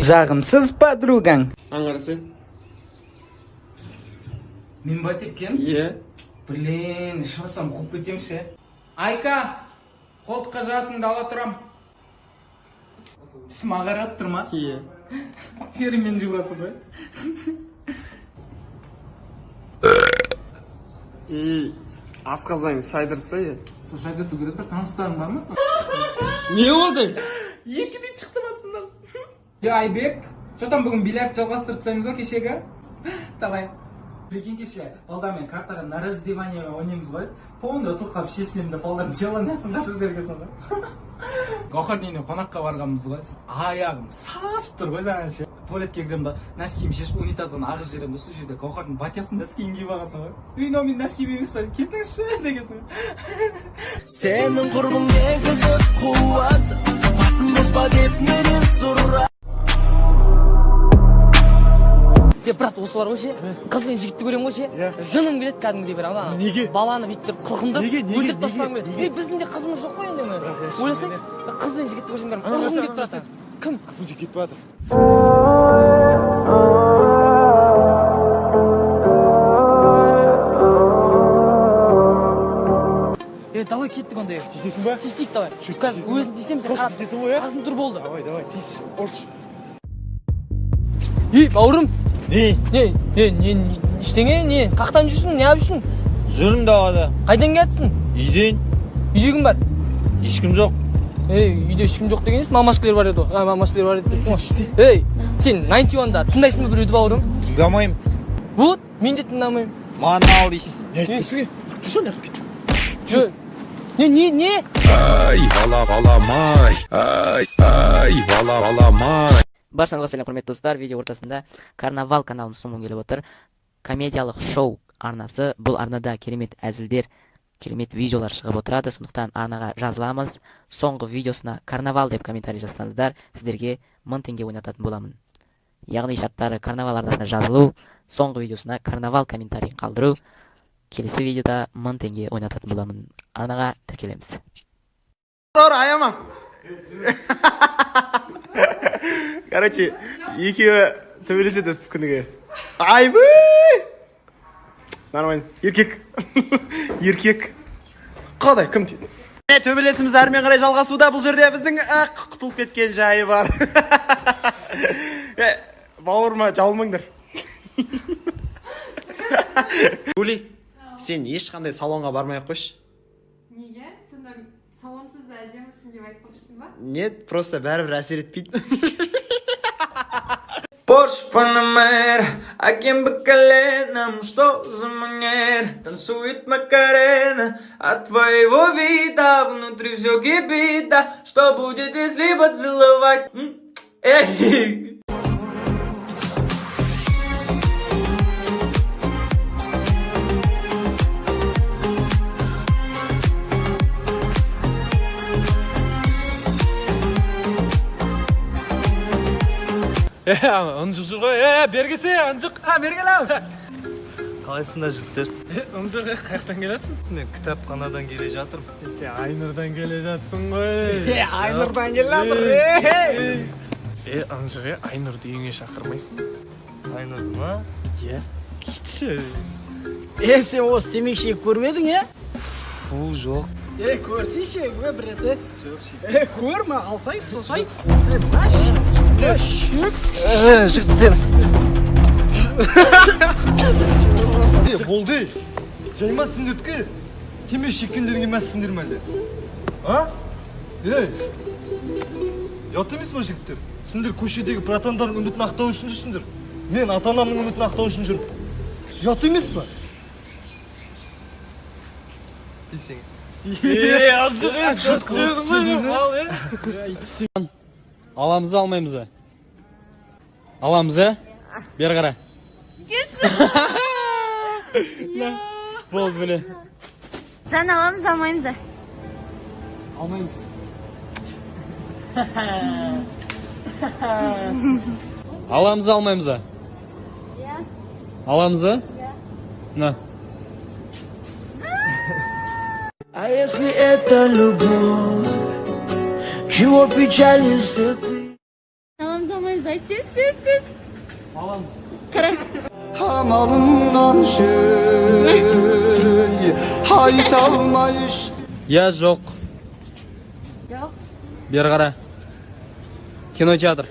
Жағымсыз подругаң. Аңғарысы? Мен ба тепкем? Иә. Блин, шырсам қуып кетем ше. Айка, қолтыққа жатыңды ала тұрам. Тісім ағарат тұр ма? Иә. Терімен жуасы ғой. Асқазан шайдырса е. Шайдырту керек бір таныстарың бар ма? Не болды? Екідей шықты басымдан. Айбек, что-там бүгін бильярд жалғастырып тастаймыз ғой кешегі? Давай. Прикинь, кеше балдармен картаға на раздевание ойнаймыз ғой. Полында отырып қалып шешкенімде балдардың желаниясын қашып жерге сонда. Гауһар үйіне қонаққа барғанбыз ғой. Аяғым сасып тұр ғой жаңа ше. Туалетке кіремін да нәскиімді шешіп унитаздан ағыз жіберемін да сол жерде Гауһардың батясын нәскиін киіп алғансың ғой. Үйіне мен нәскиім емес па? Кетіңізші дегенсің. Сенің құрбың негізі қуат, басым боспа деп менен сұра. Брат, осы бар ғой ше, қыз бен жігітті көремін ғой ше, жыным келеді кәдімгідей бір ана. Неге? Баланы бүйтіп қылқындырып, өлтіріп тастағым келеді. Біздің де қызымыз жоқ қой енді. Ойласаң, қыз бен жігітті көрсем кәдімгі ұрғым келіп тұрасың. Кім? Қызың жігіт кетіп жатыр. Давай кеттік ондай. Тиісесің ба? Тиісейік давай. Қазір өзін тиісеміз, қасын тұр болды. Давай, тиіс, ұршы. Бауырым. Не? Ештеңе, не? Қақтан жүрсің, не алып жүрсің? Жүрім далада. Қайдан келатсың? Үйден. Үйде кім бар? Ешкім жоқ. Үйде ешкім жоқ деген мамашкілер бар еді. Мамашкілер бар еді дейсің ғой. Сен 91-да тыңдайсың ба біреуді бауырым? Тыңдамаймын. Вот, мен де тыңдамаймын. Маған ал дейсіз. Не айтпайсың? Жүрші кет. Не? Ай, баламай. Ай, баламай. Баршаңызға сәлем құрметті достар. Видео ортасында Карнавал каналын ұсынғым келіп отыр. Комедиялық шоу арнасы. Бұл арнада керемет әзілдер, керемет видеолар шығып отырады. Сондықтан арнаға жазыламыз. Соңғы видеосына Карнавал деп комментарий жазсаңыздар, сіздерге 1000 теңге ойнататын боламын. Яғни шарттары Карнавал арнасына жазылу, соңғы видеосына Карнавал комментарий қалдыру, келесі видеода 1000 теңге ойнататын боламын. Арнаға тіркелеміз. Аяма. Короче, екеуі төбелеседі өстіп күніге. Айбай! Нормально. Еркек. Қадай, кім тейді? Төбелесіміз әрмен қарай жалғасуда. Бұл жерде біздің құтылып кеткен жайы бар. Бауырыма жалмаңдар. Гули, сен ешқандай салонға бармай қойшы. Неге? Сонда салонсыз да әдемісің деп айтпақшысың ба? Нет, просто бәрібір әсер етпейді. Порш Панамера, а кем бы коленом, что за манер? Танцует Макарена, от твоего вида внутри все кипит, что будет, если поцеловать? Эй! Ынжық жүр ғой, бергесе, ынжық. Бергелі ау! Қалайсыңдар жігіттер? Ынжық, қаяқтан келатсың? Мен кітапханадан келе жатырмын. Сен Айнұрдан келе жатсың ғой. Айнұрдан келе жатыр. Ынжық, Айнұрды үйіңе шақырмайсың ба? Айнұрды ма? Иә. Кетші. Сен осы темекші көрмедің, Фу, жоқ. Көрсейші, бір реті. Жоқ, шек. Көрме, алсай, сылсай. Жігіттер. Болды. Жайма сіндірткі. Теме шеккендерге мәз сіндірмәлді. Ят емес ба жігіттер? Сіндір көшедегі протандардың үмітін ақтау үшін жүрсіңдер. Мен ата-анамның үмітін ақтау үшін жүрмін. Ят емес ба? Десең. Аламыз алмаймыз ба? Аламыз, бер қара. Болды міне. Жан аламыз, алмаймыз. Алмаймыз. Аламыз алмаймыз. Аламыз ба? На. А если это любовь, чего печалишься ты? Hamalından şey haytalma işte. Я жоқ. Жоқ. Бері қара. Кинотеатр.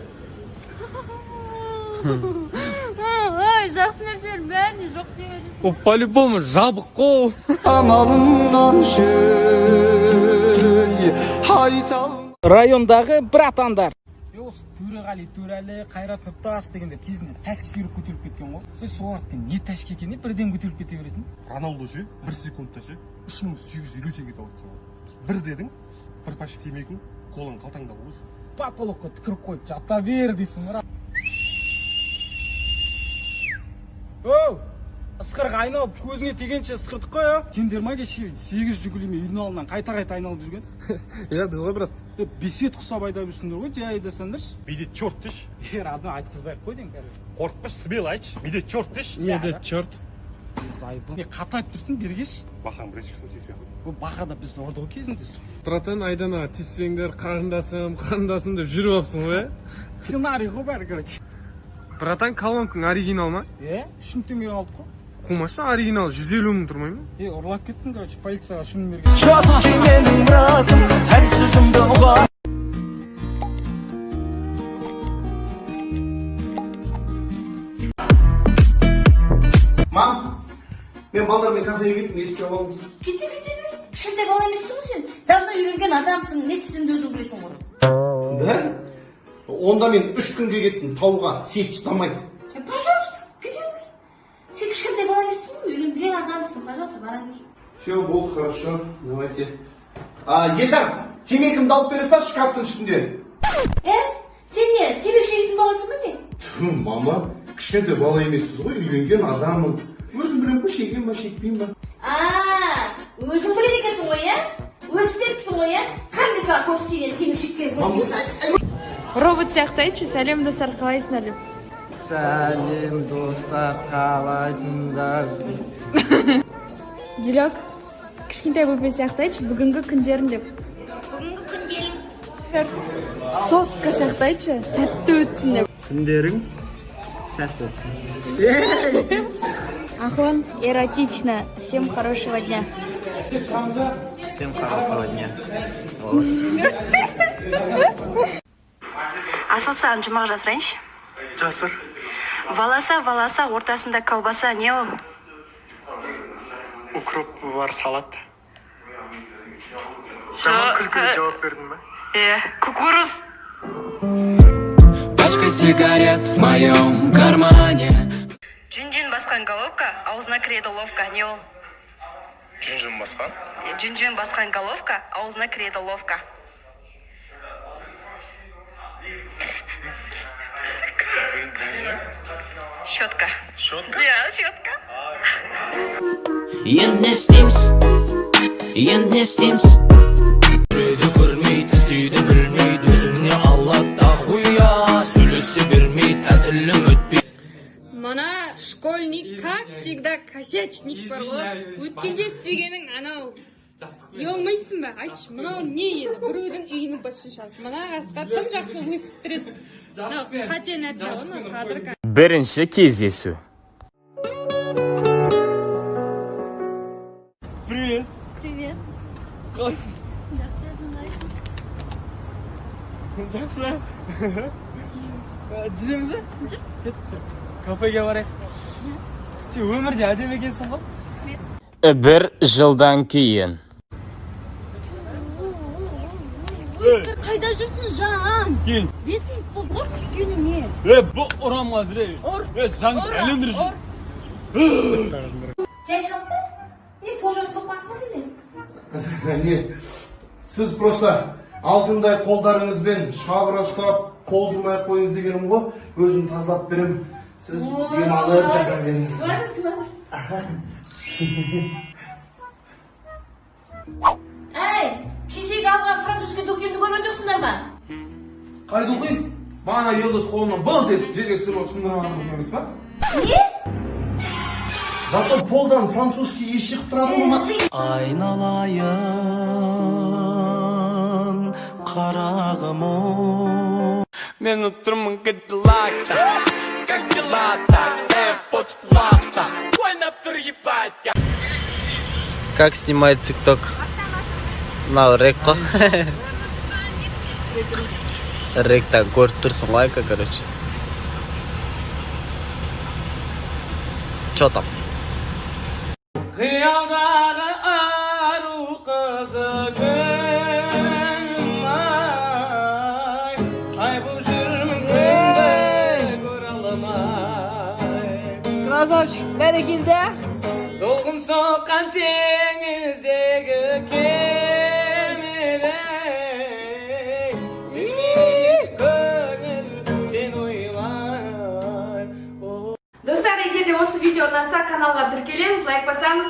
Ой, жақсы нәрселер бәріне жоқ деп едіңіз. О, по-любому жабық қол. Hamalından şey haytalma. Райондағы братандар. Осы Төреғали Төрәлі, Қайрат Нұртас дегендер кезінде тәшкі сүйреп көтеріліп кеткен ғой. Сол уақытта не тәшкі екені бірден көтеріліп кете беретін. Роналду ше, 1 секундта ше, 3850 теңге тауып қалады. Бір дедің, бір паш темекі, қолың қалтаңда болушы. Потолокқа түкіріп қойып жата бер дейсің бірақ. Оу! Ысқырға айналып көзіңе тегенше ысқырдық қой, а? Сендер ма кеше 8 жүгіліме үйдің алдынан қайта-қайта айналып жүрген? Я, біз ғой, брат. Бесет құсап айдап жүрсіңдер ғой, жай айдасаңдаршы. Менде черт деші. Адам айтқызбай-ақ қой дейін қазір. Қорқпаш, смело айтшы. Менде черт деші. Неде черт. Не қатайып тұрсын бергеш. Бақаң бірінші қысым тезбей ақ. Бұл бақада біз ұрды ғой кезінде. Братан, айдана тиіспеңдер, қарындасым деп жүріп алыпсың ғой, ә? Сценарий ғой бәрі, короче. Братан, колонкаң оригинал ма? 3 теңге алдық қой. Қумашы, оригинал 150 мың тұрмай ма? Ұрлап кеттің, короче, полицияға шынын берген. Çatki benim muratım her sözümde uğar. Мам, мен балдармен кафеге кеттім, есіп жауып алыңыз. Кете бер. Кішкентай бала емессің ғой сен. Давно үйренген адамсың, не сен де өзің білесің ғой. Да? Онда мен 3 күнге кеттім, тауға сет ұстамайды. Пожалуйста, кете бер. Сен кішкентай бала емессің ғой, үйренген адамсың. Пожалуйста, бара бер. Все, болды, хорошо, давайте. Елдар, темекімді алып бере салшы шкафтың үстінде. Сен не, темекі шегетін баласың ба не? Мама, кішкентай бала емессіз ғой, үйленген адамын. Өзім білем ғой, шегем ба, шекпеймін ба. Өзің біледі екенсің ғой, иә? Өсіп кетіпсің ғой, иә? Қандай саған көрсетейін, темекі шеккен көрсетейін. Робот сияқты айтшы, сәлем достар, қалайсыңдар деп. Сәлем достар, қалайсыңдар? Дилек, кішкентай бөпе сияқты айтшы, бүгінгі күндерін деп. Бүгінгі күндерің. Соска сияқты айтшы, сәтті өтсін деп. Күндерің сәтті өтсін. Ахон, эротично. Всем хорошего дня. Всем хорошего дня. Асылсаң жұмақ жасырайыншы. Жасыр. Валаса, ортасында колбаса не ол? Укроп бар салат. Жаман күлкілі жауап бердің ба? Кукуруз. Пачка сигарет в моем кармане. Жүн басқан головка, аузына кіреді ловка, не ол? Жүн басқан? Жүн басқан головка, аузына кіреді ловка. Щетка. Щетка? Щетка. Енді не істейміз? Үрейді көрмейді, істейді білмейді, өзіне алады ахуя. Сөйлесе бермейді, әзілім өтпейді. Мана школьник, как всегда, косячник бар ғой. Өткенде істегенің анау. Ұялмайсың ба? Айтшы, мынау не еді? Біреудің үйінің басын шалды. Мына қасқа тым жақсы өсіп тұреді. Қате нәрсе оны қадырға. Бірінші кездесу. Привет. Привет. Қалайсың? Жақсы Жақсы. Жүреміз бе? Кеттік. Кафеге барайық. Сен өмірде әдемі екенсің ғой? Бір жылдан кейін. Қайда жүрсің жан? Кел. 5 минут болды ғой күткеніңе. Бұл ұрам қазір. Жаң әлемдір жүр. Жай шалпы? Не пожат болып басма сенен? Не, сіз просто алтындай қолдарыңызбен шабыра ұстап, қол жумай қойыңыз дегенім ғой, өзім тазалап берем. Сіз демалып жата беріңіз. Әй, кешегі алған французский духемді көрген жоқсыңдар ма? Қайда оқиын? Бағана елдос қолынан быз етіп жерге түсіріп сындырмаған емес па? Не? Зато полдан французский еш шығып тұрады ма? Айналайын қарағым мен отырмын кадиллакта как дела-то почта ойнап тұр ебать. Как снимать тикток? Мынау рек қой. Ректан көріп тұрсың ғой, короче. Чё там? Қиялдағы ару қызы күнім ай бұл жүрмін күнді көре алмай. Красавчик, бәрекелді. Долғын соққан теңіздегі кемедей Білмейді көңіл сен ойлай. Достар, егер де осы видео ұнаса, каналға тіркелеміз, лайк басамыз.